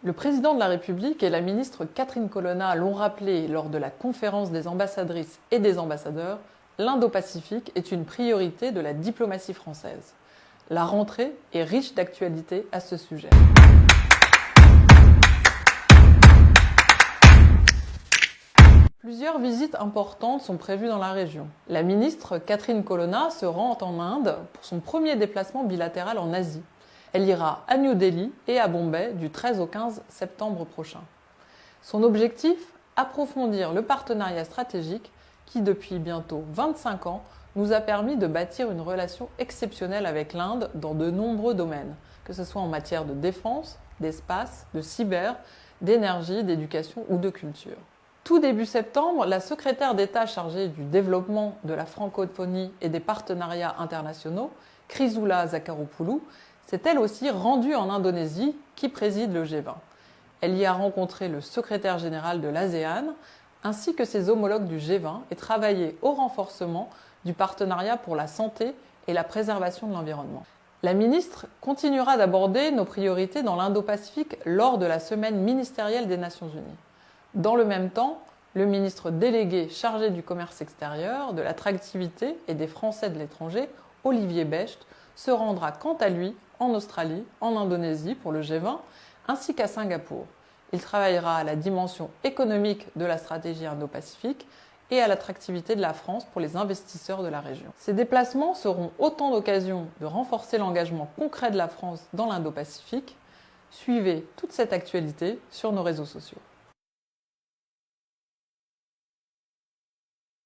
Le président de la République et la ministre Catherine Colonna l'ont rappelé lors de la conférence des ambassadrices et des ambassadeurs, l'Indo-Pacifique est une priorité de la diplomatie française. La rentrée est riche d'actualités à ce sujet. Plusieurs visites importantes sont prévues dans la région. La ministre Catherine Colonna se rend en Inde pour son premier déplacement bilatéral en Asie. Elle ira à New Delhi et à Bombay du 13 au 15 septembre prochain. Son objectif ? Approfondir le partenariat stratégique qui, depuis bientôt 25 ans, nous a permis de bâtir une relation exceptionnelle avec l'Inde dans de nombreux domaines, que ce soit en matière de défense, d'espace, de cyber, d'énergie, d'éducation ou de culture. Tout début septembre, la secrétaire d'État chargée du développement de la francophonie et des partenariats internationaux, Chrysoula Zacharopoulou, s'est elle aussi rendue en Indonésie, qui préside le G20. Elle y a rencontré le secrétaire général de l'ASEAN, ainsi que ses homologues du G20 et travaillé au renforcement du partenariat pour la santé et la préservation de l'environnement. La ministre continuera d'aborder nos priorités dans l'Indo-Pacifique lors de la semaine ministérielle des Nations Unies. Dans le même temps, le ministre délégué chargé du commerce extérieur, de l'attractivité et des Français de l'étranger, Olivier Becht, se rendra quant à lui en Australie, en Indonésie pour le G20, ainsi qu'à Singapour. Il travaillera à la dimension économique de la stratégie Indo-Pacifique et à l'attractivité de la France pour les investisseurs de la région. Ces déplacements seront autant d'occasions de renforcer l'engagement concret de la France dans l'Indo-Pacifique. Suivez toute cette actualité sur nos réseaux sociaux.